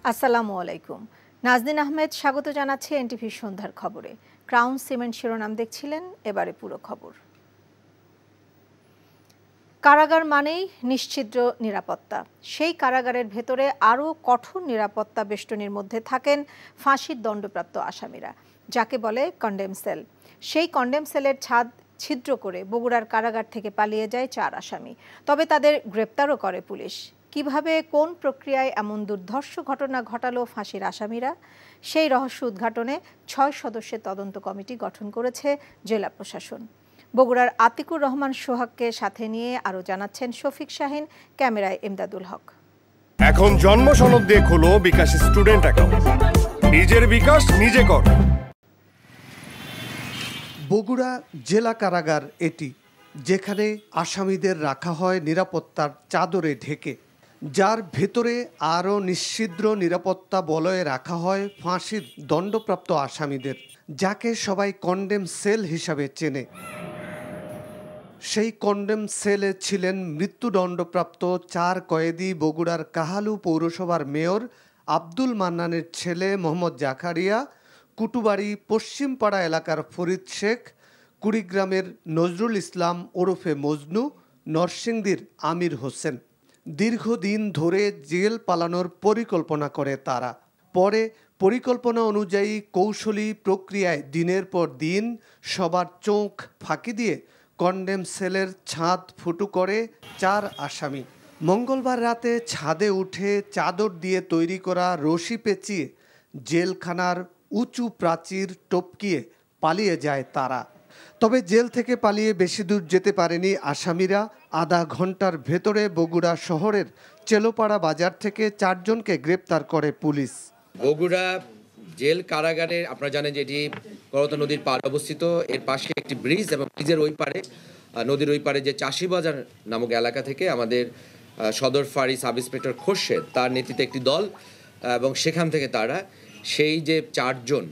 আসসালামু আলাইকুম। নাজনীন আহমেদ স্বাগত জানাচ্ছি এনটিভি সন্ধ্যার খবরে। ক্রাউন সিমেন্ট শিরোনাম দেখছিলেন, এবারে পুরো খবর। কারাগার মানেই নিশ্ছিদ্র নিরাপত্তা। সেই কারাগারের ভেতরে আরও কঠোর নিরাপত্তা বেষ্টনীর মধ্যে থাকেন ফাঁসির দণ্ডপ্রাপ্ত আসামিরা, যাকে বলে কন্ডেম সেল। সেই কন্ডেম সেলের ছাদ ছিদ্র করে বগুড়ার কারাগার থেকে পালিয়ে যায় 4 আসামি। তবে তাদের গ্রেপ্তারও করে পুলিশ। কিভাবে, কোন প্রক্রিয়ায় এমন দুর্ধর্ষ ঘটনা ঘটালো ফাঁসির আসামিরা, সেই রহস্য উদ্ঘাটনে 6 সদস্যের তদন্ত কমিটি গঠন করেছে জেলা প্রশাসন। বগুড়ার আতিকুর রহমান সোহাগকে সাথে নিয়ে আরও জানাচ্ছেন শফিক শাহিন, ক্যামেরায় এমদাদুল হক। এখন জন্ম সনদ দিয়ে খোলো বিকাশ স্টুডেন্ট অ্যাকাউন্ট। নিজের বিকাশ নিজে কর। বগুড়া জেলা কারাগার এটি, যেখানে আসামিদের রাখা হয় নিরাপত্তার চাদরে ঢেকে, যার ভেতরে আরও নিশ্ছিদ্র নিরাপত্তা বলয়ে রাখা হয় ফাঁসির দণ্ডপ্রাপ্ত আসামিদের, যাকে সবাই কন্ডেম সেল হিসাবে চেনে। সেই কন্ডেম সেলে ছিলেন মৃত্যুদণ্ডপ্রাপ্ত 4 কয়েদি বগুড়ার কাহালু পৌরসভার মেয়র আব্দুল মান্নানের ছেলে মোহাম্মদ জাকারিয়া, কুটুবাড়ি পশ্চিমপাড়া এলাকার ফরিদ শেখ, কুড়িগ্রামের নজরুল ইসলাম ওরফে মজনু, নরসিংদীর আমির হোসেন। দীর্ঘদিন ধরে জেল পালানোর পরিকল্পনা করে তারা। পরে পরিকল্পনা অনুযায়ী কৌশলী প্রক্রিয়ায় দিনের পর দিন সবার চোখ ফাঁকি দিয়ে কন্ডেম সেলের ছাদ ফুটো করে 4 আসামি। মঙ্গলবার রাতে ছাদে উঠে চাদর দিয়ে তৈরি করা রশি পেঁচিয়ে জেলখানার উঁচু প্রাচীর টপকিয়ে পালিয়ে যায় তারা। তবে জেল থেকে পালিয়ে বেশি দূর যেতে পারেনি আসামিরা। আধা ঘন্টার ভেতরে বগুড়া শহরের চেলোপাড়া বাজার থেকে 4 জনকে গ্রেপ্তার করে পুলিশ। বগুড়া জেল কারাগারে আপনারা জানেন যে এটি করতোয়া নদীর পাড়ে অবস্থিত। এর পাশে একটি ব্রিজ এবং ব্রিজের ওই পারে, নদীর ওই পারে যে চাষিবাজার নামক এলাকা থেকে আমাদের সদর ফাঁড়ি সাব ইন্সপেক্টর খোরশেদ, তার নেতৃত্বে একটি দল, এবং সেখান থেকে তারা সেই যে 4 জন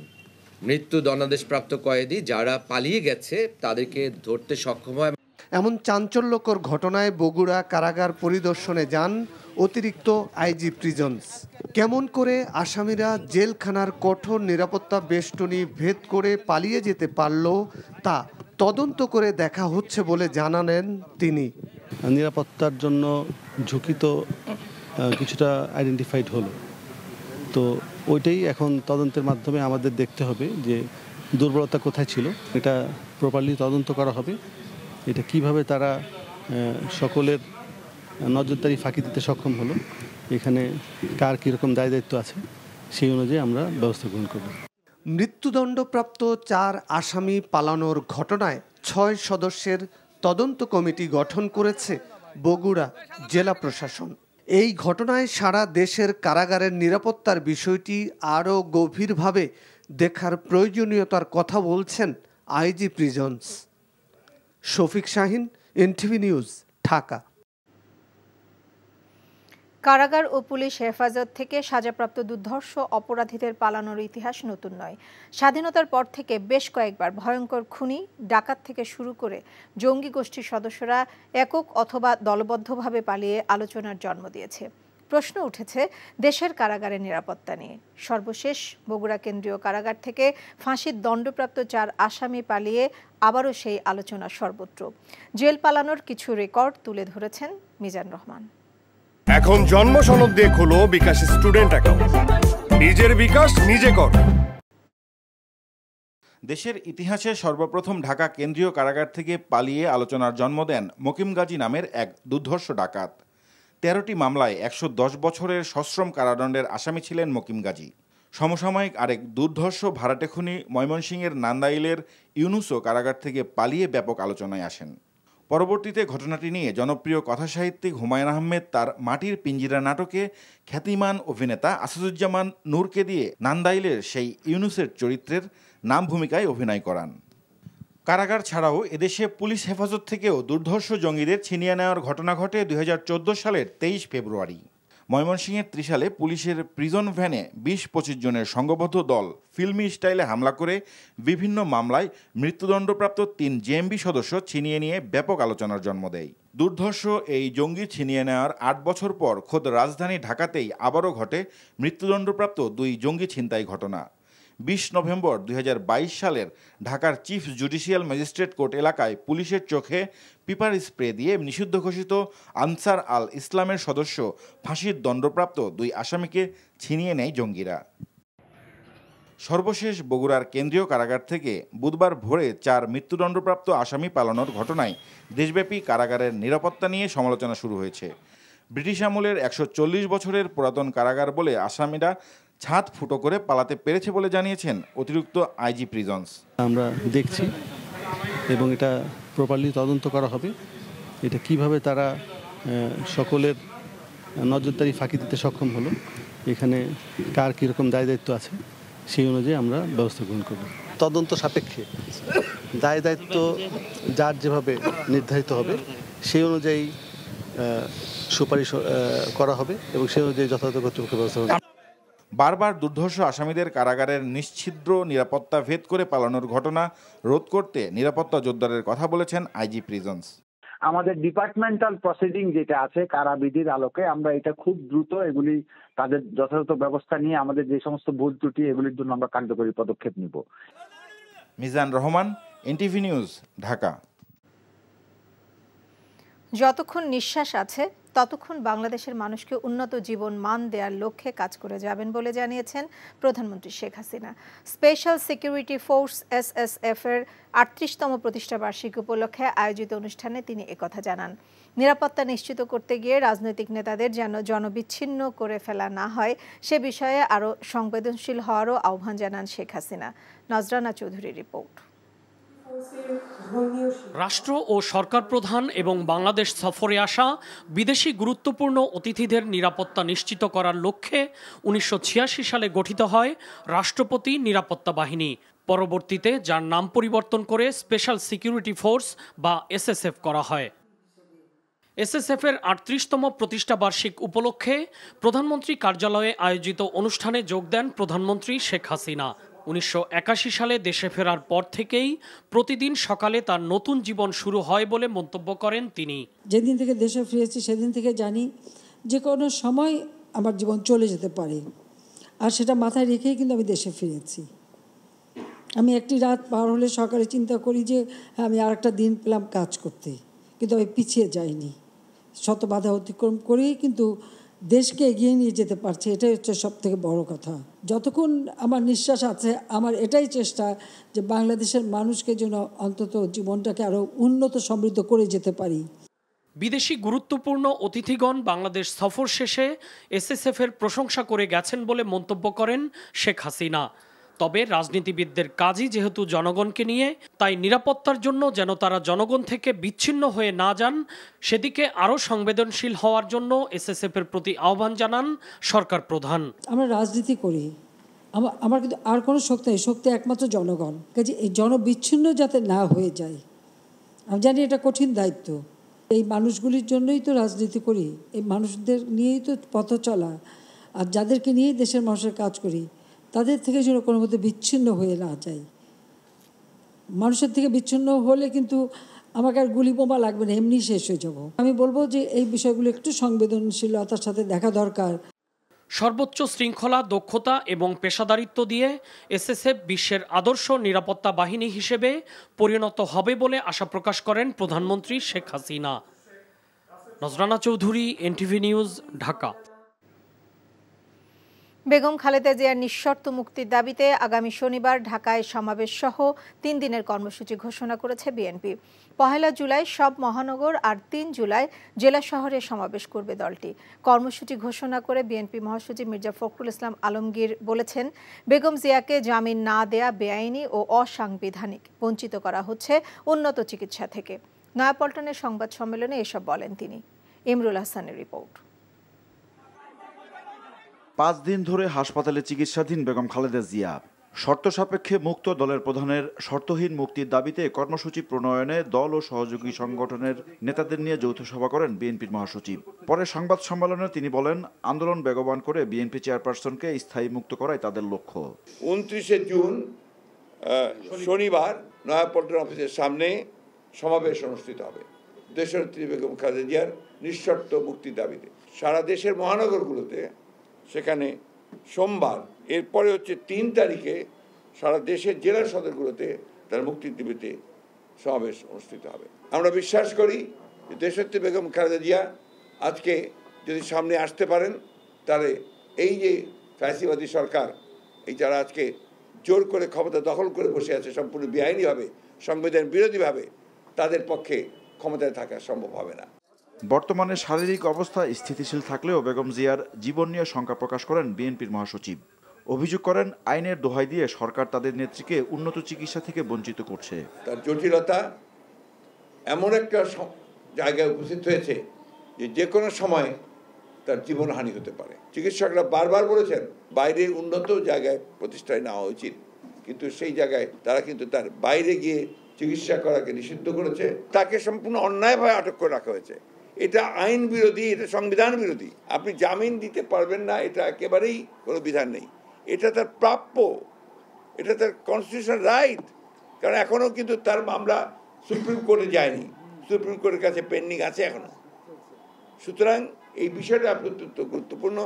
মৃত্যু দণ্ডাদেশপ্রাপ্ত কয়েদি যারা পালিয়ে গেছে তাদেরকে ধরতে সক্ষম হয়। এমন চাঞ্চল্যকর ঘটনায় বগুড়া কারাগার পরিদর্শনে যান অতিরিক্ত আইজি প্রিজনস। কেমন করে আসামিরা জেলখানার কঠোর নিরাপত্তা বেষ্টনী ভেদ করে পালিয়ে যেতে পারল তা তদন্ত করে দেখা হচ্ছে বলে জানালেন তিনি। নিরাপত্তার জন্য ঝুঁকি তো কিছুটা আইডেন্টিফাইড হলো, তো ওইটাই এখন তদন্তের মাধ্যমে আমাদের দেখতে হবে যে দুর্বলতা কোথায় ছিল। এটা প্রপারলি তদন্ত করা হবে, এটা কিভাবে তারা সকলের নজরদারি ফাঁকি দিতে সক্ষম হলো, এখানে কার কীরকম দায় দায়িত্ব আছে সেই অনুযায়ী আমরা ব্যবস্থা গ্রহণ করব। মৃত্যুদণ্ডপ্রাপ্ত 4 আসামি পালানোর ঘটনায় 6 সদস্যের তদন্ত কমিটি গঠন করেছে বগুড়া জেলা প্রশাসন। এই ঘটনায় সারা দেশের কারাগারের নিরাপত্তার বিষয়টি আরও গভীরভাবে দেখার প্রয়োজনীয়তার কথা বলছেন IG prisons. Shafiq Shahin, NTV news, Dhaka. কারাগার ও পুলিশ হেফাজত থেকে সাজাপ্রাপ্ত দুর্ধর্ষ অপরাধীদের পালানোর ইতিহাস নতুন নয়। স্বাধীনতার পর থেকে বেশ কয়েকবার ভয়ঙ্কর খুনি, ডাকাত থেকে শুরু করে জঙ্গি গোষ্ঠীর সদস্যরা একক অথবা দলবদ্ধভাবে পালিয়ে আলোচনার জন্ম দিয়েছে। প্রশ্ন উঠেছে দেশের কারাগারের নিরাপত্তা নিয়ে। সর্বশেষ বগুড়া কেন্দ্রীয় কারাগার থেকে ফাঁসির দণ্ডপ্রাপ্ত 4 আসামি পালিয়ে আবারও সেই আলোচনা সর্বত্র। জেল পালানোর কিছু রেকর্ড তুলে ধরেছেন মিজান রহমান। এখন জন্ম সনদ দিয়ে খোলো বিকাশ স্টুডেন্ট অ্যাকাউন্ট। নিজের বিকাশ নিজে কর। দেশের ইতিহাসে সর্বপ্রথম ঢাকা কেন্দ্রীয় কারাগার থেকে পালিয়ে আলোচনার জন্ম দেন মকিম গাজী নামের এক দুর্ধর্ষ ডাকাত। 13টি মামলায় 110 বছরের সশ্রম কারাদণ্ডের আসামি ছিলেন মকিম গাজী। সমসাময়িক আরেক দুর্ধর্ষ ভাড়াটে খুনি ময়মনসিংহের নান্দাইলের ইউনুসও কারাগার থেকে পালিয়ে ব্যাপক আলোচনায় আসেন। পরবর্তীতে ঘটনাটি নিয়ে জনপ্রিয় কথাসাহিত্যিক হুমায়ুন আহমেদ তার মাটির পিঞ্জিরা নাটকে খ্যাতিমান অভিনেতা আসাদুজ্জামান নূরকে দিয়ে নান্দাইলের সেই ইউনুসের চরিত্রের নাম ভূমিকায় অভিনয় করান। কারাগার ছাড়াও এদেশে পুলিশ হেফাজত থেকেও দুর্ধর্ষ জঙ্গিদের ছিনিয়ে নেওয়ার ঘটনা ঘটে 2014 সালের 23 ফেব্রুয়ারি। ময়মনসিংহের ত্রিশালে পুলিশের প্রিজন ভ্যানে 20-25 জনের সংঘবদ্ধ দল ফিল্মি স্টাইলে হামলা করে বিভিন্ন মামলায় মৃত্যুদণ্ডপ্রাপ্ত 3 জেএমবি সদস্য ছিনিয়ে নিয়ে ব্যাপক আলোচনার জন্ম দেয়। দুর্ধর্ষ এই জঙ্গি ছিনিয়ে নেওয়ার ৮ বছর পর খোদ রাজধানী ঢাকাতেই আবারও ঘটে মৃত্যুদণ্ডপ্রাপ্ত ২ জঙ্গি ছিনতাই ঘটনা। ২০ নভেম্বর ২০২২ সালের ঢাকার চিফ জুডিশিয়াল ম্যাজিস্ট্রেট কোর্ট এলাকায় পুলিশের চোখে পিপার স্প্রে দিয়ে নিষিদ্ধ ঘোষিত আনসার আল ইসলামের সদস্য ফাঁসির দণ্ডপ্রাপ্ত ২ আসামিকে ছিনিয়ে নেয় জঙ্গিরা। সর্বশেষ বগুড়ার কেন্দ্রীয় কারাগার থেকে বুধবার ভোরে ৪ মৃত্যুদণ্ডপ্রাপ্ত আসামি পালানোর ঘটনায় দেশব্যাপী কারাগারের নিরাপত্তা নিয়ে সমালোচনা শুরু হয়েছে। ব্রিটিশ আমলের ১৪০ বছরের পুরাতন কারাগার বলে আসামিরা ছাদ ফুটো করে পালাতে পেরেছে বলে জানিয়েছেন অতিরিক্ত আইজি প্রিজনস। আমরা দেখছি এবং এটা প্রপারলি তদন্ত করা হবে, এটা কিভাবে তারা সকলের নজরদারি ফাঁকি দিতে সক্ষম হলো, এখানে কার কীরকম দায় দায়িত্ব আছে সেই অনুযায়ী আমরা ব্যবস্থা গ্রহণ করব। তদন্ত সাপেক্ষে দায় দায়িত্ব যার যেভাবে নির্ধারিত হবে সেই অনুযায়ী সুপারিশ করা হবে এবং সেই অনুযায়ী যথাযথ কর্তৃপক্ষ ব্যবস্থা হবে। বারবার দুর্ধর্ষ আসামিদের কারাগারের নিশ্ছিদ্র নিরাপত্তা ভেদ করে পালানোর ঘটনা রোধ করতে নিরাপত্তা জোরদারের কথা বলেছেন আইজি প্রিজনস। আমাদের ডিপার্টমেন্টাল প্রসিডিং যেটা আছে কারাবিধির আলোকে আমরা এটা খুব দ্রুত এগুলি তাদের যথাযথ ব্যবস্থা নিয়ে আমাদের যে সমস্ত ভুল ত্রুটি এগুলির জন্য আমরা কার্যকরী পদক্ষেপ নিব। Mizan Rahman, NTV news, Dhaka. যতক্ষণ নিঃশ্বাস আছে ততক্ষণ বাংলাদেশের মানুষকে উন্নত জীবন মান দেওয়ার লক্ষ্যে কাজ করে যাবেন বলে জানিয়েছেন প্রধানমন্ত্রী Sheikh Hasina. Special security force SSF এর ৩৮তম প্রতিষ্ঠা বার্ষিকী উপলক্ষে আয়োজিত অনুষ্ঠানে তিনি একথা জানান। নিরাপত্তা নিশ্চিত করতে গিয়ে রাজনৈতিক নেতাদের যেন জনবিচ্ছিন্ন করে ফেলা না হয় সে বিষয়ে আরও সংবেদনশীল হওয়ারও আহ্বান জানান শেখ হাসিনা। নজরানা চৌধুরীর রিপোর্ট। রাষ্ট্র ও সরকার প্রধান এবং বাংলাদেশ সফরে আসা বিদেশি গুরুত্বপূর্ণ অতিথিদের নিরাপত্তা নিশ্চিত করার লক্ষ্যে ১৯৮৬ সালে গঠিত হয় রাষ্ট্রপতি নিরাপত্তা বাহিনী। পরবর্তীতে যার নাম পরিবর্তন করে স্পেশাল সিকিউরিটি ফোর্স বা SSF করা হয়। SSF এর ৩৮তম প্রতিষ্ঠা বার্ষিক উপলক্ষে প্রধানমন্ত্রী কার্যালয়ে আয়োজিত অনুষ্ঠানে যোগ দেন প্রধানমন্ত্রী শেখ হাসিনা। ১৯৮১ সালে দেশে ফেরার পর থেকেই প্রতিদিন সকালে তার নতুন জীবন শুরু হয় বলে মন্তব্য করেন তিনি। যেদিন থেকে দেশে ফিরেছি সেদিন থেকে জানি যে কোনো সময় আমার জীবন চলে যেতে পারে, আর সেটা মাথায় রেখেই কিন্তু আমি দেশে ফিরেছি। আমি একটি রাত পার হলে সকালে চিন্তা করি যে আমি আর একটা দিন পেলাম কাজ করতে, কিন্তু আমি পিছিয়ে যাইনি, শত বাধা অতিক্রম করেই কিন্তু দেশকে এগিয়ে নিয়ে যেতে পারছি। এটাই হচ্ছে সব থেকে বড় কথা। যতক্ষণ আমার নিঃশ্বাস আছে আমার এটাই চেষ্টা যে বাংলাদেশের মানুষকে যেন অন্তত জীবনটাকে আরও উন্নত সমৃদ্ধ করে যেতে পারি। বিদেশি গুরুত্বপূর্ণ অতিথিগণ বাংলাদেশ সফর শেষে SSF এর প্রশংসা করে গেছেন বলে মন্তব্য করেন শেখ হাসিনা। তবে রাজনীতিবিদদের কাজই যেহেতু জনগণকে নিয়ে, তাই নিরাপত্তার জন্য যেন তারা জনগণ থেকে বিচ্ছিন্ন হয়ে না যান সেদিকে আরও সংবেদনশীল হওয়ার জন্য SSF এর প্রতি আহ্বান জানান সরকার প্রধান। আমরা রাজনীতি করি, আমার কিন্তু আর কোনো শক্তি নেই, শক্তি একমাত্র জনগণ। কাজে এই জনবিচ্ছিন্ন যাতে না হয়ে যায়, আমি জানি এটা কঠিন দায়িত্ব। এই মানুষগুলির জন্যই তো রাজনীতি করি, এই মানুষদের নিয়েই তো পথ চলা, আর যাদেরকে নিয়েই দেশের মানুষের কাজ করি তাদের থেকে যেন কোনো মধ্যে বিচ্ছিন্ন হয়ে না যায়। মানুষের থেকে বিচ্ছিন্ন হলে কিন্তু আমাকে আর গুলি বোমা লাগবে না, এমনি শেষ হয়ে যাব। আমি বলবো যে এই বিষয়গুলো একটু সংবেদনশীলতার সাথে দেখা দরকার। সর্বোচ্চ শৃঙ্খলা, দক্ষতা এবং পেশাদারিত্ব দিয়ে SSF বিশ্বের আদর্শ নিরাপত্তা বাহিনী হিসেবে পরিণত হবে বলে আশা প্রকাশ করেন প্রধানমন্ত্রী শেখ হাসিনা। Nazrana Chowdhury, NTV news, Dhaka. বেগম খালেদা জিয়ার নিঃশর্ত মুক্তির দাবিতে আগামী শনিবার ঢাকায় সমাবেশ সহ ৩ দিনের কর্মসূচি ঘোষণা করেছে বিএনপি। ১ জুলাই সব মহানগর আর ৩ জুলাই জেলা শহরে সমাবেশ করবে দলটি। কর্মসূচি ঘোষণা করে বিএনপি মহাসচিব মির্জা ফখরুল ইসলাম আলমগীর বলেছেন, বেগম জিয়াকে জামিন না দেয়া বেআইনি ও অসাংবিধানিক, বঞ্চিত করা হচ্ছে উন্নত চিকিৎসা থেকে। নয়াপল্টনের সংবাদ সম্মেলনে এসব বলেন তিনি। ইমরুল হাসানের রিপোর্ট। ৫ দিন ধরে হাসপাতালে চিকিৎসাধীন বেগম খালেদা জিয়া। শর্ত সাপেক্ষে মুক্ত দলের প্রধানের শর্তহীন মুক্তির দাবিতে কর্মসূচি প্রণয়নে দল ও সহযোগী সংগঠনের নেতাদের নিয়ে যৌথ সভা করেন বিএনপির মহাসচিব। পরে সংবাদ সম্মেলনে তিনি বলেন, আন্দোলন বেগবান করে বিএনপি চেয়ারপারসনকে স্থায়ী মুক্ত করাই তাদের লক্ষ্য। ২৯ জুন শনিবার নয়াপল্টন অফিসের সামনে সমাবেশ অনুষ্ঠিত হবে। দেশনেত্রী বেগম খালেদা জিয়ার নিঃশর্ত মুক্তির দাবিতে সারা দেশের মহানগরগুলোতে, সেখানে সোমবার, এরপরে হচ্ছে 3 তারিখে সারা দেশের জেলা সদরগুলোতে তার মুক্তির দাবিতে সমাবেশ অনুষ্ঠিত হবে। আমরা বিশ্বাস করি যে দেশনেত্রী বেগম খালেদা জিয়া আজকে যদি সামনে আসতে পারেন, তাহলে এই যে ফ্যাসিবাদী সরকার, এই যারা আজকে জোর করে ক্ষমতা দখল করে বসে আছে সম্পূর্ণ বেআইনিভাবে, সংবিধান বিরোধীভাবে, তাদের পক্ষে ক্ষমতায় থাকা সম্ভব হবে না। বর্তমানে শারীরিক অবস্থা স্থিতিশীল থাকলেও বেগম জিয়ার জীবন নিয়ে শঙ্কা প্রকাশ করেন বিএনপির মহাসচিব। অভিযোগ করেন আইনের দোহাই দিয়ে সরকার তাদের নেত্রীকে উন্নত চিকিৎসা থেকে বঞ্চিত করছে। তার জটিলতা এমন একটা জায়গায় উপস্থিত হয়েছে যে কোনো সময় তার জীবনহানি হতে পারে। চিকিৎসকরা বারবার বলেছেন বাইরে উন্নত জায়গায় প্রতিষ্ঠায় নেওয়া উচিত, কিন্তু সেই জায়গায় তারা কিন্তু তার বাইরে গিয়ে চিকিৎসা করাকে নিষিদ্ধ করেছে। তাকে সম্পূর্ণ অন্যায়ভাবে আটক করে রাখা হয়েছে। এটা আইন বিরোধী, এটা সংবিধান বিরোধী। আপনি জামিন দিতে পারবেন না, এটা একেবারেই কোনো বিধান নেই। এটা তার প্রাপ্য, এটা তার কনস্টিটিউশনাল রাইট। কারণ এখনও কিন্তু তার মামলা সুপ্রিম কোর্টে যায়নি, সুপ্রিম কোর্টের কাছে পেন্ডিং আছে এখনো। সুতরাং এই বিষয়টা অত্যন্ত গুরুত্বপূর্ণ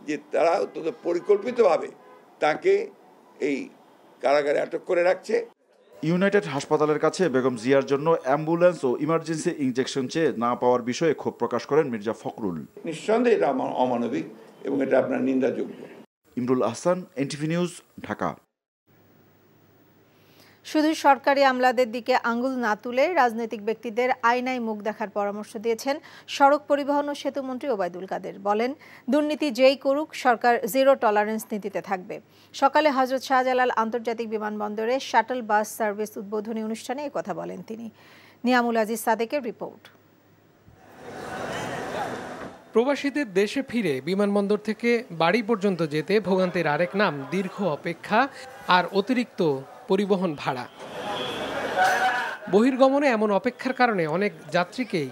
যে তারা অত্যন্ত পরিকল্পিতভাবে তাকে এই কারাগারে আটক করে রাখছে। ইউনাইটেড হাসপাতালের কাছে বেগম জিয়ার জন্য অ্যাম্বুলেন্স ও ইমার্জেন্সি ইনজেকশন চেয়ে না পাওয়ার বিষয়ে ক্ষোভ প্রকাশ করেন মির্জা ফখরুল। নিঃসন্দেহে এটা অমানবিক এবং এটা আপনার নিন্দাযোগ্য। Imrul Ahsan, NTV news, Dhaka. শুধু সরকারি আমলাদের দিকে আঙ্গুল না তুলে রাজনৈতিক ব্যক্তিদের আয়নায় মুখ দেখার পরামর্শ দিয়েছেন সড়ক পরিবহন ও সেতুমন্ত্রী ওবায়দুল কাদের। বলেন, দুর্নীতি যেই করুক সরকার জিরো টলারেন্স নীতিতে থাকবে। সকালে হযরত শাহজালাল আন্তর্জাতিক বিমানবন্দরে শাটল বাস সার্ভিস উদ্বোধনী অনুষ্ঠানে এই কথা বলেন তিনি। নিয়ামুল আজিজ সাদেকের রিপোর্ট। প্রবাসীদের দেশে ফিরে বিমানবন্দর থেকে বাড়ি পর্যন্ত যেতে ভোগান্তির আরেক নাম দীর্ঘ অপেক্ষা আর অতিরিক্ত পরিবহন ভাড়া। বহির্গমনে এমন অপেক্ষার কারণে অনেক যাত্রীকেই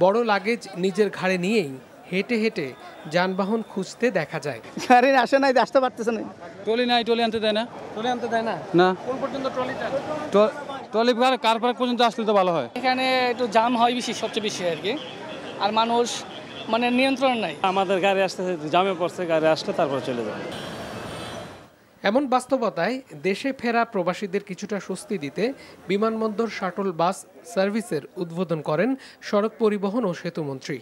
বড় লাগেজ নিজের ঘাড়ে নিয়েই হেঁটে হেঁটে যানবাহন খুঁজতে দেখা যায়। গাড়ি আসে নাই, আসতে পারতেছে না। ট্রলি নাই, ট্রলি আনতে দেয় না। ট্রলি আনতে দেয় না? না। কোন পর্যন্ত ট্রলিটা? ট্রলি কার পার্ক পর্যন্ত আসলে তো ভালো হয়। এখানে একটু জাম হয় বেশি, সবচেয়ে বেশি আর কি। আর মানুষ মানে নিয়ন্ত্রণ নাই। আমাদের গাড়ি আসতে জামে পড়ছে, গাড়ি আসলে তারপরে চলে যাবে। এমন বাস্তবতায় দেশে ফেরা প্রবাসীদের কিছুটা স্বস্তি দিতে বিমানবন্দর শাটল বাস সার্ভিসের উদ্বোধন করেন সড়ক পরিবহন ও সেতুমন্ত্রী।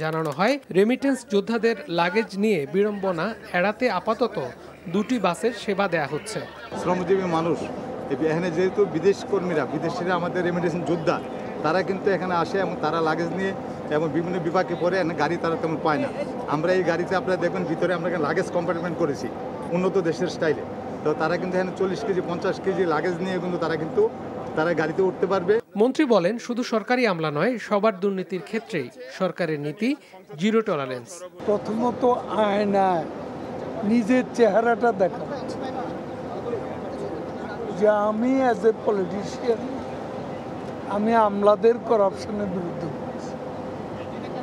জানানো হয়, রেমিটেন্স যোদ্ধাদের লাগেজ নিয়ে বিড়ম্বনা এড়াতে আপাতত 2টি বাসের সেবা দেয়া হচ্ছে। শ্রমজীবী মানুষ এখানে যেহেতু বিদেশিরা আমাদের রেমিটেন্স যোদ্ধা, তারা কিন্তু এখানে আসে এবং তারা লাগেজ নিয়ে এবং বিভিন্ন বিভাগে পড়ে গাড়ি তারা তেমন পায় না। আমরা এই গাড়িতে আপনারা দেখবেন ভিতরে আমরা লাগেজ কম্পার্টমেন্ট করেছি উন্নত দেশের স্টাইলে। তো তারা কিন্তু এখানে 40 কেজি 50 কেজি লাগেজ নিয়ে কিন্তু তারা গাড়িতে উঠতে পারবে। মন্ত্রী বলেন, শুধু সরকারি আমলা নয়, সবার দুর্নীতির ক্ষেত্রেই সরকারের নীতি জিরো টলারেন্স। প্রথমত আয়নায় নিজের চেহারাটা দেখা, যে আমি অ্যাজ এ পলিটিশিয়ান আমি আমলাদের করাপশনের বিরুদ্ধে,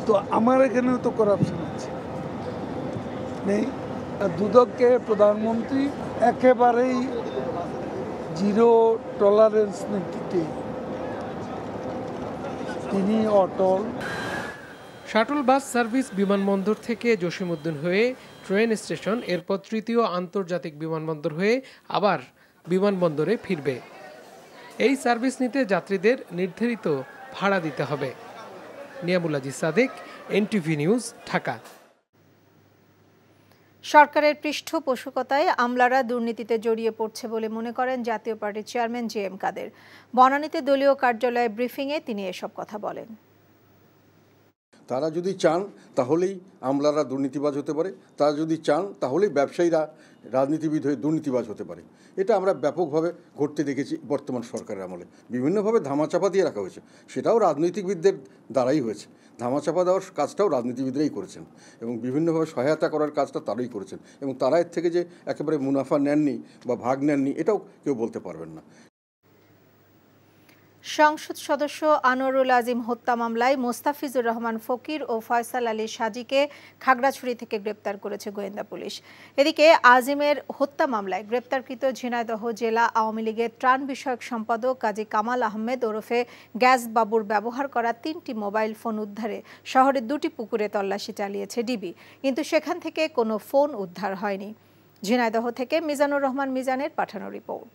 তো আমার এখানেও তো করাপশন আছে নেই। দুদককে প্রধানমন্ত্রী একেবারেই জিরো টলারেন্স নীতিতে তিনি অটল। শাটল বাস সার্ভিস বিমানবন্দর থেকে জসিমউদ্দিন হয়ে ট্রেন স্টেশন, এরপর তৃতীয় আন্তর্জাতিক বিমানবন্দর হয়ে আবার বিমানবন্দরে ফিরবে। এই সার্ভিস নিতে যাত্রীদের নির্ধারিত ভাড়া দিতে হবে। Niamul Aziz Sadek, NTV news, Dhaka. সরকারের পৃষ্ঠপোষকতায় আমলারা দুর্নীতিতে জড়িয়ে পড়ছে বলে মনে করেন জাতীয় পার্টির চেয়ারম্যান জে এম কাদের। বনানীতে দলীয় কার্যালয়ে ব্রিফিংয়ে তিনি এসব কথা বলেন। তারা যদি চান তাহলেই আমলারা দুর্নীতিবাজ হতে পারে, তারা যদি চান তাহলেই ব্যবসায়ীরা রাজনীতিবিদ হয়ে দুর্নীতিবাজ হতে পারে। এটা আমরা ব্যাপকভাবে ঘটতে দেখেছি বর্তমান সরকারের আমলে। বিভিন্নভাবে ধামাচাপা দিয়ে রাখা হয়েছে, সেটাও রাজনীতিবিদদের দ্বারাই হয়েছে। ধামাচাপা দেওয়ার কাজটাও রাজনীতিবিদরাই করেছেন এবং বিভিন্নভাবে সহায়তা করার কাজটা তারাই করেছেন এবং তারা এর থেকে যে একেবারে মুনাফা নেননি বা ভাগ নেননি এটাও কেউ বলতে পারবেন না। সংসদ সদস্য আনোয়ারুল আজিম হত্যা মামলায় মোস্তাফিজুর রহমান ফকির ও ফয়সাল আলী সাজিকে খাগড়াছড়ি থেকে গ্রেপ্তার করেছে গোয়েন্দা পুলিশ। এদিকে আজিমের হত্যা মামলায় গ্রেপ্তারকৃত ঝিনাইদহ জেলা আওয়ামী লীগের ত্রাণ বিষয়ক সম্পাদক কাজী কামাল আহমেদ ওরফে গ্যাস বাবুর ব্যবহার করা 3টি মোবাইল ফোন উদ্ধারে শহরের 2টি পুকুরে তল্লাশি চালিয়েছে ডিবি, কিন্তু সেখান থেকে কোনো ফোন উদ্ধার হয়নি। ঝিনাইদহ থেকে মিজানুর রহমান মিজানের পাঠানো রিপোর্ট।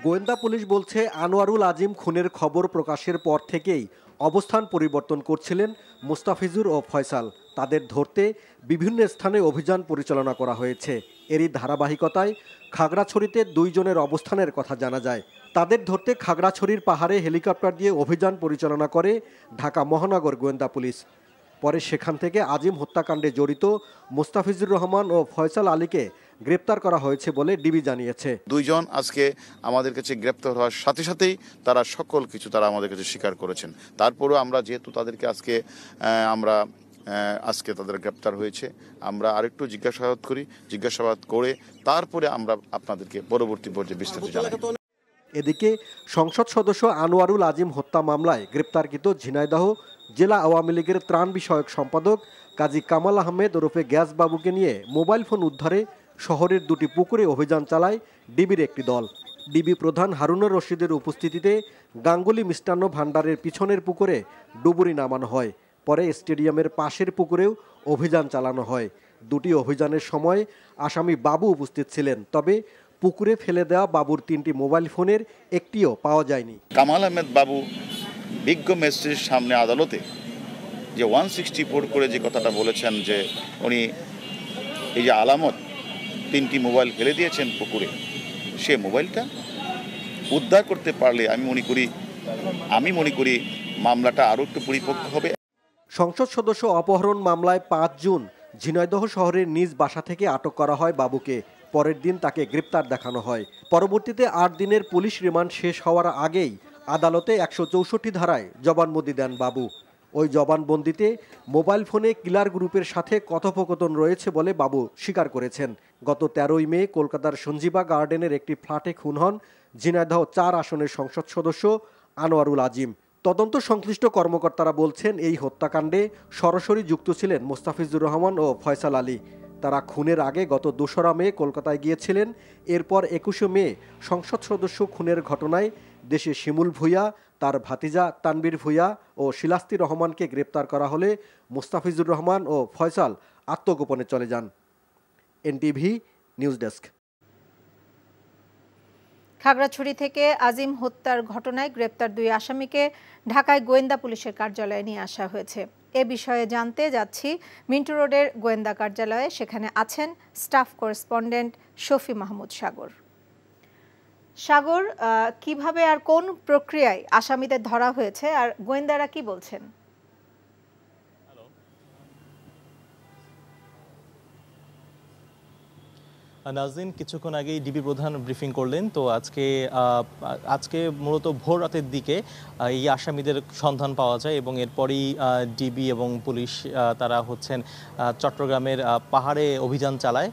গোয়েন্দা পুলিশ বলছে, আনোয়ারুল আজিম খুনের খবর প্রকাশের পর থেকেই অবস্থান পরিবর্তন করছিলেন মুস্তাফিজুর ও ফয়সাল। তাদের ধরতে বিভিন্ন স্থানে অভিযান পরিচালনা করা হয়েছে। এরই ধারাবাহিকতায় খাগড়াছড়িতে 2 জনের অবস্থানের কথা জানা যায়। তাদের ধরতে খাগড়াছড়ির পাহাড়ে হেলিকপ্টার দিয়ে অভিযান পরিচালনা করে ঢাকা মহানগর গোয়েন্দা পুলিশ। পরে সেখান থেকে আজিম হত্যাকাণ্ডে জড়িত মুস্তাফিজুর রহমান ও ফয়সাল আলীকে গ্রেপ্তার করা হয়েছে বলে ডিবি জানিয়েছে। 2 জন আজকে আমাদের কাছে গ্রেপ্তার হওয়ার সাথে সাথেই তারা সকল কিছু তারা আমাদের কাছে স্বীকার করেছেন। তারপরেও আমরা যেহেতু তাদেরকে আজকে তাদের গ্রেপ্তার হয়েছে, আমরা আরেকটু জিজ্ঞাসাবাদ করে তারপরে আমরা আপনাদেরকে পরবর্তী পর্যায়ে বিস্তারিত জানাই। এদিকে সংসদ সদস্য আনোয়ারুল আজিম হত্যা মামলায় গ্রেপ্তারকৃত ঝিনাইদহ জেলা আওয়ামী লীগের ত্রাণ বিষয়ক সম্পাদক কাজী কামাল আহমেদ ওরফে গ্যাস বাবুকে নিয়ে মোবাইল ফোন উদ্ধারে শহরের 2টি পুকুরে অভিযান চালায় ডিবির একটি দল। ডিবি প্রধান হারুনুর রশিদের উপস্থিতিতে গাঙ্গুলি মিষ্টান্ন ভাণ্ডারের পিছনের পুকুরে ডুবুরি নামানো হয়। পরে স্টেডিয়ামের পাশের পুকুরেও অভিযান চালানো হয়। 2টি অভিযানের সময় আসামি বাবু উপস্থিত ছিলেন, তবে পুকুরে ফেলে দেওয়া বাবুর 3টি মোবাইল ফোনের একটিও পাওয়া যায়নি। কামাল আহমেদ বাবু বিজ্ঞ ম্যাজিস্ট্রেটের সামনে আদালতে যে 164 করে যে কথাটা বলেছেন যে উনি এই যে আলামত 3টি মোবাইল ফেলে দিয়েছেন পুকুরে, সে মোবাইলটা উদ্ধার করতে পারলে আমি মনে করি মামলাটা আরও একটু পরিপক্ক হবে। সংসদ সদস্য অপহরণ মামলায় 5 জুন ঝিনাইদহ শহরের নিজ বাসা থেকে আটক করা হয় বাবুকে। পরের দিন তাকে গ্রেপ্তার দেখানো হয়। পরবর্তীতে 8 দিনের পুলিশ রিমান্ড শেষ হওয়ার আগেই আদালতে 164 ধারায় জবানবন্দি দেন বাবু। ওই জবানবন্দিতে মোবাইল ফোনে কিলার গ্রুপের সাথে কথোপকথন রয়েছে বলে বাবু স্বীকার করেছেন। গত 13ই মে কলকাতার সঞ্জীবা গার্ডেনের একটি ফ্ল্যাটে খুন হন ঝিনাইদহ 4 আসনের সংসদ সদস্য আনোয়ারুল আজিম। তদন্ত সংশ্লিষ্ট কর্মকর্তারা বলছেন, এই হত্যাকাণ্ডে সরাসরি যুক্ত ছিলেন মুস্তাফিজুর রহমান ও ফয়সাল আলী। তারা খুনের আগে গত 2রা মে কলকাতায় গিয়েছিলেন। এরপর 21শে মে সংসদ সদস্য খুনের ঘটনায় দেশে শিমুল ভূঁইয়া, তার ভাতিজা তানবীর ভূঁইয়া ও শিলাস্তি রহমানকে গ্রেপ্তার করা হলে মুস্তাফিজুর রহমান ও ফয়সাল আত্মগোপনে চলে যান। NTV news desk. খাগড়াছড়ি থেকে আজিম হত্যার ঘটনায় গ্রেপ্তার 2 আসামিকে ঢাকায় গোয়েন্দা পুলিশের কার্যালয়ে নিয়ে আসা হয়েছে। এ বিষয়ে জানতে যাচ্ছি মিন্টু রোডের গোয়েন্দা কার্যালয়ে। সেখানে আছেন স্টাফ করেসপন্ডেন্ট শফি মাহমুদ সাগর। সাগর, কিভাবে আর কোন প্রক্রিয়ায় আসামিদের ধরা হয়েছে আর গোয়েন্দারা কি বলছেন? নাজরিন, কিছুক্ষণ আগেই ডিবি প্রধান ব্রিফিং করলেন। তো আজকে মূলত ভোর রাতের দিকে এই আসামিদের সন্ধান পাওয়া যায় এবং এরপরই ডিবি এবং পুলিশ তারা চট্টগ্রামের পাহাড়ে অভিযান চালায়।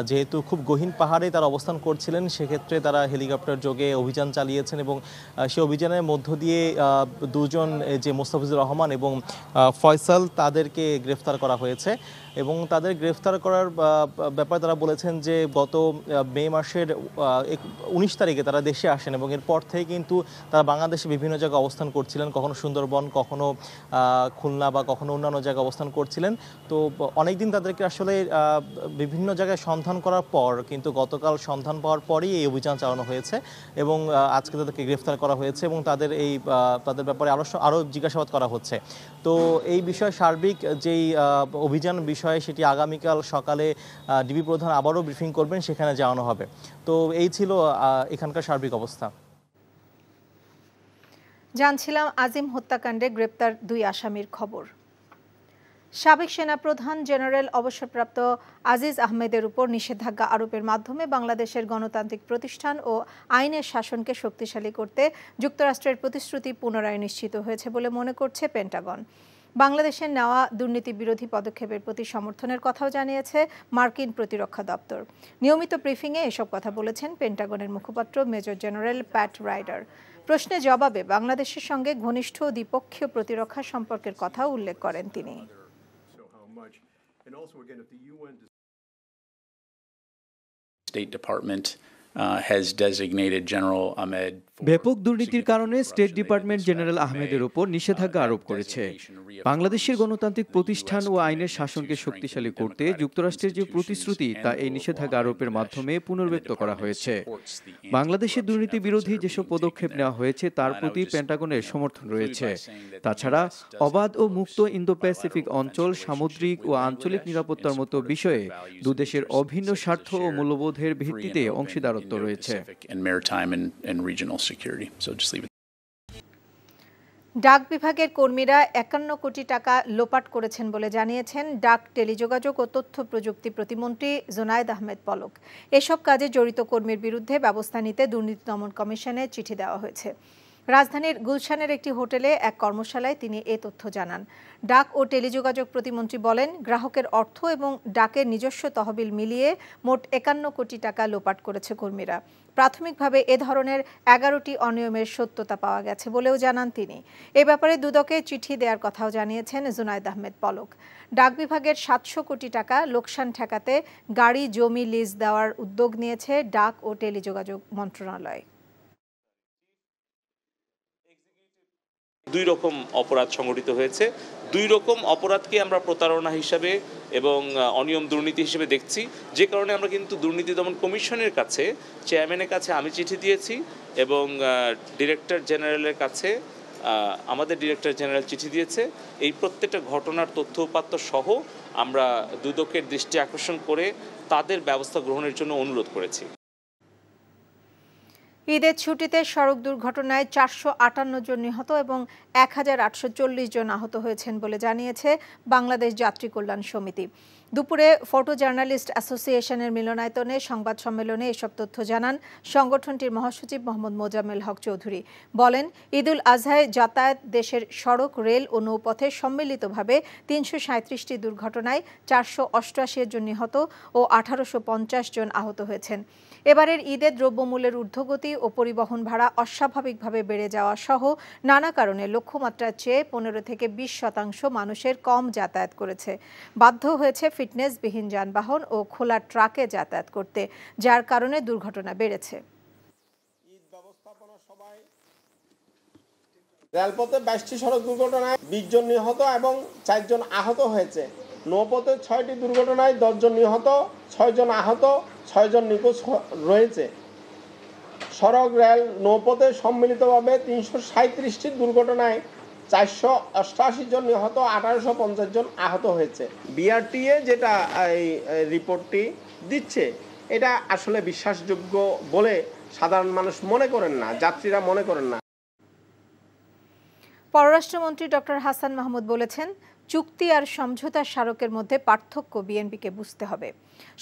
যেহেতু খুব গহীন পাহাড়ে তারা অবস্থান করছিলেন, সেক্ষেত্রে তারা হেলিকপ্টার যোগে অভিযান চালিয়েছেন এবং সেই অভিযানের মধ্য দিয়ে 2 জন যে মোস্তাফিজুর রহমান এবং ফয়সাল তাদেরকে গ্রেফতার করা হয়েছে। এবং তাদের গ্রেফতার করার ব্যাপারে তারা বলেছেন যে গত মে মাসের 19 তারিখে তারা দেশে আসেন এবং এরপর থেকে কিন্তু তারা বাংলাদেশে বিভিন্ন জায়গায় অবস্থান করছিলেন, কখনো সুন্দরবন, কখনো খুলনা বা কখনো অন্যান্য জায়গায় অবস্থান করছিলেন। তো অনেকদিন তাদেরকে আসলে বিভিন্ন জায়গায় সন্ধান করার পর কিন্তু গতকাল সন্ধান পাওয়ার পরই এই অভিযান চালানো হয়েছে এবং আজকে তাদেরকে গ্রেফতার করা হয়েছে এবং তাদের ব্যাপারে আরও জিজ্ঞাসাবাদ করা হচ্ছে। তো এই বিষয়ে সার্বিক যেই অভিযান সেটি আগামীকাল সকালে ডিবি প্রধান আবারও ব্রিফিং করবেন, সেখানে জানানো হবে। তো এই ছিল এখানকার সার্বিক অবস্থা। জানছিলাম আজিম হত্যাকাণ্ডে গ্রেপ্তার 2 আসামির খবর। সাবেক সেনাপ্রধান জেনারেল অবসরপ্রাপ্ত আজিজ আহমেদের উপর নিষেধাজ্ঞা আরোপের মাধ্যমে বাংলাদেশের গণতান্ত্রিক প্রতিষ্ঠান ও আইনের শাসনকে শক্তিশালী করতে যুক্তরাষ্ট্রের প্রতিশ্রুতি পুনরায় নিশ্চিত হয়েছে বলে মনে করছে পেন্টাগন। বাংলাদেশের নেওয়া দুর্নীতি বিরোধী পদক্ষেপের প্রতি সমর্থনের কথাও জানিয়েছে মার্কিন প্রতিরক্ষা দপ্তর। নিয়মিত ব্রিফিংয়ে এসব কথা বলেছেন পেন্টাগনের মুখপাত্র মেজর জেনারেল প্যাট রাইডার। প্রশ্নের জবাবে বাংলাদেশের সঙ্গে ঘনিষ্ঠ দ্বিপক্ষীয় প্রতিরক্ষা সম্পর্কের কথাও উল্লেখ করেন তিনি। State Department has designated General Ahmed ব্যাপক দুর্নীতির কারণে স্টেট ডিপার্টমেন্ট জেনারেল আহমেদের উপর নিষেধাজ্ঞা আরোপ করেছে। বাংলাদেশের গণতান্ত্রিক প্রতিষ্ঠান ও আইনের শাসনকে শক্তিশালী করতে যুক্তরাষ্ট্রের যে প্রতিশ্রুতি তা এই নিষেধাজ্ঞা আরোপের মাধ্যমে পুনর্ব্যক্ত করা হয়েছে। বাংলাদেশের দুর্নীতি বিরোধী যেসব পদক্ষেপ নেওয়া হয়েছে তার প্রতি পেন্টাগনের সমর্থন রয়েছে। তাছাড়া অবাধ ও মুক্ত ইন্দো প্যাসিফিক অঞ্চল, সামুদ্রিক ও আঞ্চলিক নিরাপত্তার মতো বিষয়ে দুদেশের অভিন্ন স্বার্থ ও মূল্যবোধের ভিত্তিতে অংশীদারত্ব রয়েছে। ডাক বিভাগের কর্মীরা 51 কোটি টাকা লোপাট করেছেন বলে জানিয়েছেন ডাক, টেলিযোগাযোগ ও তথ্য প্রযুক্তি প্রতিমন্ত্রী জুনায়েদ আহমেদ পলক। এসব কাজে জড়িত কর্মীর বিরুদ্ধে ব্যবস্থা নিতে দুর্নীতি দমন কমিশনে চিঠি দেওয়া হয়েছে। রাজধানীর গুলশানের একটি হোটেলে এক কর্মশালায় তিনি এ তথ্য জানান। ডাক ও টেলিযোগাযোগ প্রতিমন্ত্রী বলেন, গ্রাহকের অর্থ এবং ডাকের নিজস্ব তহবিল মিলিয়ে মোট 51 কোটি টাকা লোপাট করেছে কর্মীরা। প্রাথমিকভাবে এ ধরনের 11টি অনিয়মের সত্যতা পাওয়া গেছে বলেও জানান তিনি। এ ব্যাপারে দুদকে চিঠি দেওয়ার কথাও জানিয়েছেন জুনায়েদ আহমেদ পলক। ডাক বিভাগের 700 কোটি টাকা লোকসান ঠেকাতে গাড়ি জমি লিজ দেওয়ার উদ্যোগ নিয়েছে ডাক ও টেলিযোগাযোগ মন্ত্রণালয়। দুই রকম অপরাধ সংগঠিত হয়েছে। দুই রকম অপরাধকে আমরা প্রতারণা হিসাবে এবং অনিয়ম দুর্নীতি হিসেবে দেখছি, যে কারণে আমরা কিন্তু দুর্নীতি দমন কমিশনের কাছে, চেয়ারম্যানের কাছে আমি চিঠি দিয়েছি এবং ডিরেক্টর জেনারেলের কাছে আমাদের ডিরেক্টর জেনারেল চিঠি দিয়েছে। এই প্রত্যেকটা ঘটনার তথ্য উপাত্ত সহ আমরা দুদকের দৃষ্টি আকর্ষণ করে তাদের ব্যবস্থা গ্রহণের জন্য অনুরোধ করেছি। ঈদের ছুটিতে সড়ক দুর্ঘটনায় 458 জন নিহত এবং 1840 জন আহত হয়েছেন বলে জানিয়েছে বাংলাদেশ যাত্রী কল্যাণ সমিতি। দুপুরে ফটো জার্নালিস্ট অ্যাসোসিয়েশনের মিলনায়তনে সংবাদ সম্মেলনে এসব তথ্য জানান সংগঠনটির মহাসচিব মোহাম্মদ মোজাম্মেল হক চৌধুরী। বলেন, ঈদুল আজহায় যাতায়াত দেশের সড়ক, রেল ও নৌপথে সম্মিলিতভাবে 337টি দুর্ঘটনায় 488 জন নিহত ও 1850 জন আহত হয়েছেন। এবারের ঈদে দ্রব্যমূল্যের ঊর্ধ্বগতি ও পরিবহন ভাড়া অস্বাভাবিকভাবে বেড়ে যাওয়া সহ নানা কারণে লক্ষ্যমাত্রার চেয়ে 15 থেকে 20% মানুষের কম যাতায়াত করেছে। বাধ্য হয়েছে ফিটনেসবিহীন যানবাহন ও খোলা ট্রাকে যাতায়াত করতে, যার কারণে দুর্ঘটনা বেড়েছে। রেলপথে 22টি সড়ক দুর্ঘটনায় 20 জন নিহত এবং 4 জন আহত হয়েছে। নৌপথে 6টি দুর্ঘটনায় 10 জন নিহত, 6 জন আহত, 6 জন নিখোঁজ রয়েছে। সড়ক, রেল, নৌপথে সম্মিলিতভাবে 337টি দুর্ঘটনায় 488 জন নিহত, 1850 জন আহত হয়েছে। বিআরটিএ যেটা এই রিপোর্টটি দিচ্ছে, এটা আসলে বিশ্বাসযোগ্য বলে সাধারণ মানুষ মনে করেন না, যাত্রীরা মনে করেন না। পররাষ্ট্রমন্ত্রী ডক্টর হাসান মাহমুদ বলেছেন, চুক্তি আর সমঝোতার স্মারকের মধ্যে পার্থক্য বিএনপিকে বুঝতে হবে।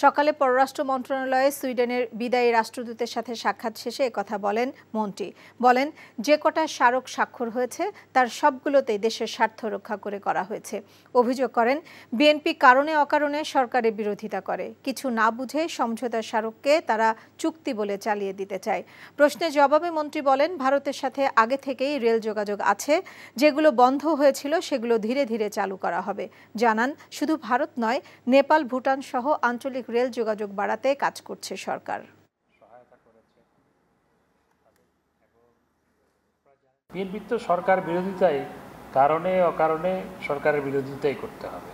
সকালে পররাষ্ট্র মন্ত্রণালয়ে সুইডেনের বিদায়ী রাষ্ট্রদূতের সাথে সাক্ষাৎ শেষে একথা বলেন মন্ত্রী। বলেন, যে কটা স্মারক স্বাক্ষর হয়েছে তার সবগুলোতেই দেশের স্বার্থ রক্ষা করে করা হয়েছে। অভিযোগ করেন, বিএনপি কারণে অকারণে সরকারের বিরোধিতা করে, কিছু না বুঝে সমঝোতার স্মারককে তারা চুক্তি বলে চালিয়ে দিতে চায়। প্রশ্নের জবাবে মন্ত্রী বলেন, ভারতের সাথে আগে থেকেই রেল যোগাযোগ আছে, যেগুলো বন্ধ হয়েছিল সেগুলো ধীরে ধীরে চালু করা হবে। জানান, শুধু ভারত নয়, নেপাল, ভুটান সহ আঞ্চলিক রেল যোগাযোগ বাড়াতে কাজ করছে সরকার। বিএনপি তো সরকার বিরোধিতায় কারণে অকারণে সরকারের বিরোধিতাই করতে হবে।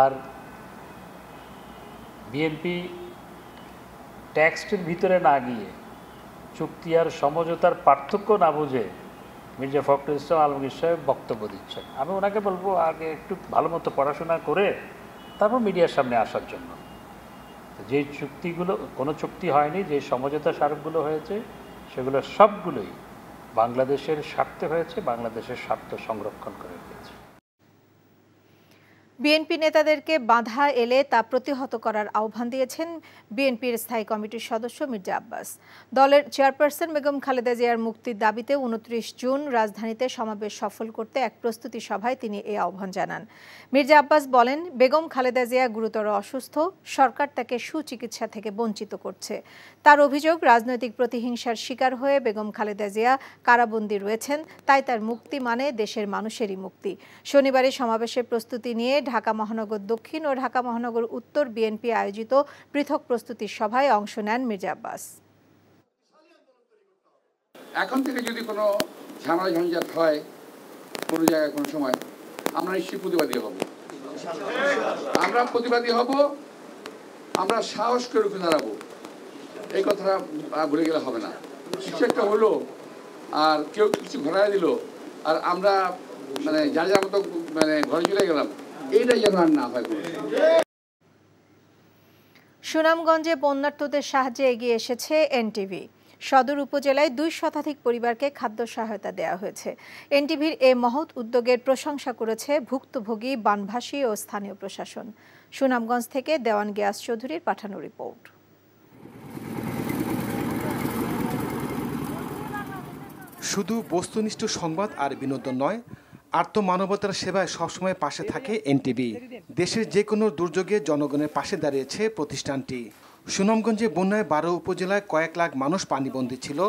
আর বিএনপি টেক্সটের ভিতরে না গিয়ে, চুক্তি আর সমঝোতার পার্থক্য না বুঝে মির্জা ফখরুল ইসলাম আলমগীর সাহেব বক্তব্য দিচ্ছেন। আমি ওনাকে বলবো, আগে একটু ভালো মতো পড়াশোনা করে তারপর মিডিয়ার সামনে আসার জন্য। যে চুক্তিগুলো, কোনো চুক্তি হয়নি, যে সমঝোতা স্মারকগুলো হয়েছে সেগুলো সবগুলোই বাংলাদেশের স্বার্থে হয়েছে, বাংলাদেশের স্বার্থ সংরক্ষণ করে হয়েছে। বিএনপি নেতাদেরকে বাধা এলে তা প্রতিহত করার আহ্বান দিয়েছেন বিএনপির স্থায়ী কমিটির সদস্য মির্জা আব্বাস। দলের চেয়ারপারসন বেগম খালেদা জিয়ার মুক্তির দাবিতে ২৯ জুন রাজধানীতে সমাবেশ সফল করতে এক প্রস্তুতি সভায় তিনি এই আহ্বান জানান। মির্জা আব্বাস বলেন, বেগম খালেদা জিয়া গুরুতর অসুস্থ, সরকার তাকে সুচিকিৎসা থেকে বঞ্চিত করছে। তার অভিযোগ, রাজনৈতিক প্রতিহিংসার শিকার হয়ে বেগম খালেদা জিয়া কারাবন্দী রয়েছেন, তাই তার মুক্তি মানে দেশের মানুষেরই মুক্তি। শনিবারে সমাবেশের প্রস্তুতি নিয়ে ঢাকা মহানগর দক্ষিণ ও ঢাকা মহানগর উত্তর বিএনপি আয়োজিত পৃথক প্রস্তুতি সভায় অংশ নেন মির্জা আব্বাস। এখন থেকে যদি কোনো ঝামেলা ঝঞ্ঝাট হয় কোনো জায়গায় কোনো সময়, আমরা নিশ্চয়ই প্রতিবাদী হব। আমরা সাহস করে রুখে দাঁড়াবো, এই কথাটা ভুলে গেলে হবে না। কিছু একটা হলো আর কেউ কিছু ঘটায় দিল আর আমরা যার যার মতো ঘরে চলে গেলাম, এইটাই যেন আর না হয়। সুনামগঞ্জে বন্যার্তদের সাহায্যে এগিয়ে এসেছে এনটিভি। সদর উপজেলায় ২ শতাধিক পরিবারকে খাদ্য সহায়তা দেওয়া হয়েছে। এনটিভির এই মহৎ উদ্যোগের প্রশংসা করেছে ভুক্তভোগী, বানভাসী ও স্থানীয় প্রশাসন। সুনামগঞ্জ থেকে দেওয়ান গিয়াস চৌধুরীর পাঠানো রিপোর্ট। শুধু বস্তুনিষ্ঠ সংবাদ আর বিনোদন নয়, আর্তমানবতার সেবায় সবসময় পাশে থাকে এনটিভি। দেশের যে কোনো দুর্যোগে জনগণের পাশে দাঁড়িয়েছে প্রতিষ্ঠানটি। সুনামগঞ্জে বন্যায় ১২ উপজেলায় কয়েক লাখ মানুষ পানিবন্দী ছিল।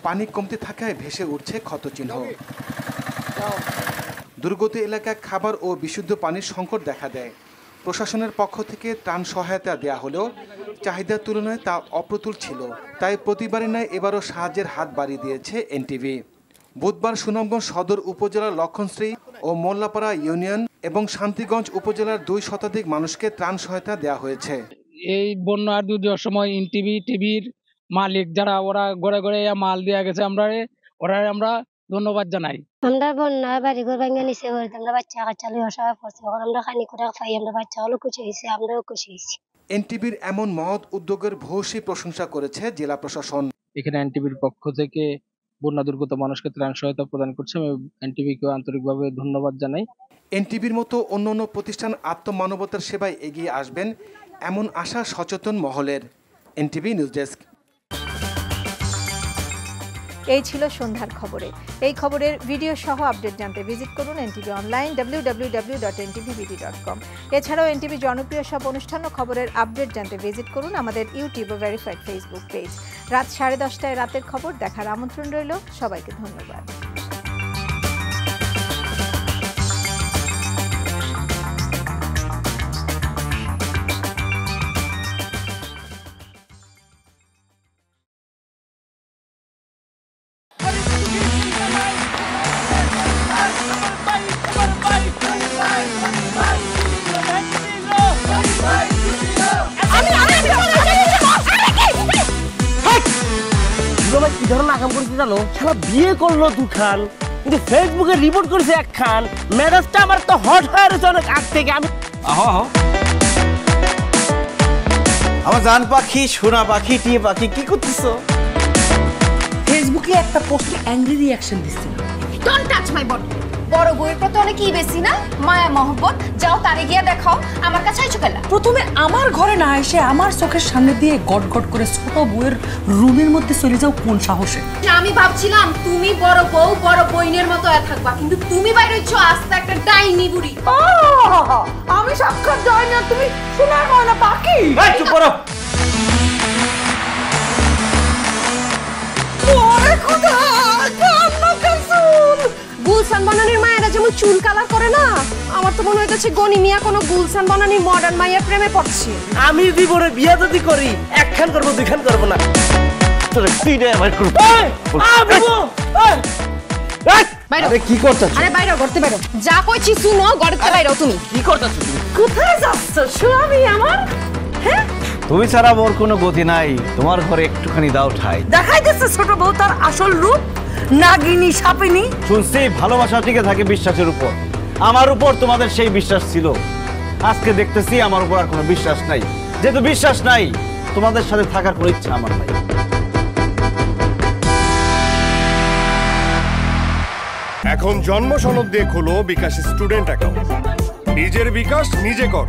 পানি কমতে থাকায় ভেসে উঠছে ক্ষতচিহ্ন। দুর্গত এলাকায় খাবার ও বিশুদ্ধ পানির সংকট দেখা দেয়। প্রশাসনের পক্ষ থেকে ত্রাণ সহায়তা দেয়া হলেও চাহিদার তুলনায় তা অপ্রতুল ছিল। তাই প্রতিবারের ন্যায় এবারও সাহায্যের হাত বাড়িয়ে দিয়েছে এনটিভি। বুধবার সুনামগঞ্জ সদর উপজেলার লক্ষণশ্রী ও মোল্লাপাড়া ইউনিয়ন এবং শান্তিগঞ্জ উপজেলার ২ শতাধিক মানুষকে ত্রাণ সহায়তা দেওয়া হয়েছে। এই বন্যার দুর্যোগের সময় এনটিভি টিভির মালিক যারা, ওরা ঘরে ঘরে মাল দেওয়া গেছে, আমরা ধন্যবাদ জানাই। আমরা বন্যা বাড়ি ঘর ভাঙা নিচে আমরা বাচ্চা কাচ্চা লিয়ে অসহায় পড়ছি, আমরা খানি করে খাই, আমরা বাচ্চা হলো খুশি হয়েছি, আমরাও খুশি হয়েছি। এনটিভির এমন মহৎ উদ্যোগের ভূয়সী প্রশংসা করেছে জেলা প্রশাসন। এখানে এনটিভির পক্ষ থেকে বন্যা দুর্গত মানুষকে ত্রাণ সহায়তা প্রদান করছে, আমি এনটিভিকে আন্তরিকভাবে ধন্যবাদ জানাই। এনটিভির মতো অন্যান্য প্রতিষ্ঠান আত্মমানবতার সেবায় এগিয়ে আসবেন, এমন আশা সচেতন মহলের। NTV news desk. এই ছিল সন্ধ্যার খবরে। এই খবরের ভিডিও সহ আপডেট জানতে ভিজিট করুন এনটিভি অনলাইন www.ntvbd.com। এছাড়াও এনটিভি জনপ্রিয় সব অনুষ্ঠান ও খবরের আপডেট জানতে ভিজিট করুন আমাদের ইউটিউব ও ভেরিফাইড ফেসবুক পেজ। রাত 10:30টায় রাতের খবর দেখার আমন্ত্রণ রইল। সবাইকে ধন্যবাদ। কি ধরনের আকাম করেছে জানো? শালা বিয়ে করলো দুখান, কিন্তু ফেসবুকে রিপোর্ট করেছে একখান। মেজাজটা আমার তো হট হয়ে রয়েছে অনেক আগ থেকে। আমি আমার জান পাখি, সোনা পাখি, টিয়ে পাখি, কি করতেছো? ফেসবুকে একটা পোস্টে অ্যাংরি রিঅ্যাকশন দিচ্ছিল। Don't touch my body. বড় বউয়ের প্রতি অনেক কি বেশি না মায়া মহব্বত, যাও তারে গিয়া দেখাও। আমার কাছে আইছো কেলা? প্রথমে আমার ঘরে না এসে আমার চোখের সামনে দিয়ে গট গট করে ছোট বউয়ের রুমের মধ্যে চলে যাও কোন সাহসে? আমি ভাবছিলাম তুমি বড় বউ বড় বইনের মতো থাকবা, কিন্তু তুমি বাইরে হইছো আস্তে একটা ডাইনি বুড়ি। আমি সাক্ষাৎ ডাইনি আর তুমি সোনার ময়না পাখি। এই চুপ করো। ওরে খোদা, কান্না কাসুল। গুলশান বানানির মায়েরা যেমন চুল কালার করে না, আমার তো মনে হইতেছে গনি মিয়া কোনো গুলশান বানানির মডার্ন মায়ের প্রেমে পড়ছে। আমি জীবনে বিয়ে যদি করি একখান করবো, দুইখান করবো না। তোর তিনটা আমার করব। আরে কি করতেছ? আরে বাইরে করতে বাইরে। যা কইছি শুনো, গড়তে বাইরে তুমি। কি করতেছ তুমি? কোথায় যাচ্ছ স্বামী আমার? হ্যাঁ, তুমি ছাড়া মোর কোনো গতি নাই, তোমার ঘরে একটুখানি দাও ঠাই। দেখাই দিচ্ছে ছোট বউ তার আসল রূপ, নাগিনী সাপিনী। শুনছি ভালোবাসা টিকে থাকে বিশ্বাসের উপর। আমার উপর তোমাদের সেই বিশ্বাস ছিল, আজকে দেখতেছি আমার উপর আর কোনো বিশ্বাস নাই। যেহেতু বিশ্বাস নাই, তোমাদের সাথে থাকার কোনো ইচ্ছা আমার নাই। এখন জন্ম সনদ দিয়ে খোলো বিকাশ স্টুডেন্ট অ্যাকাউন্ট। নিজের বিকাশ নিজে কর।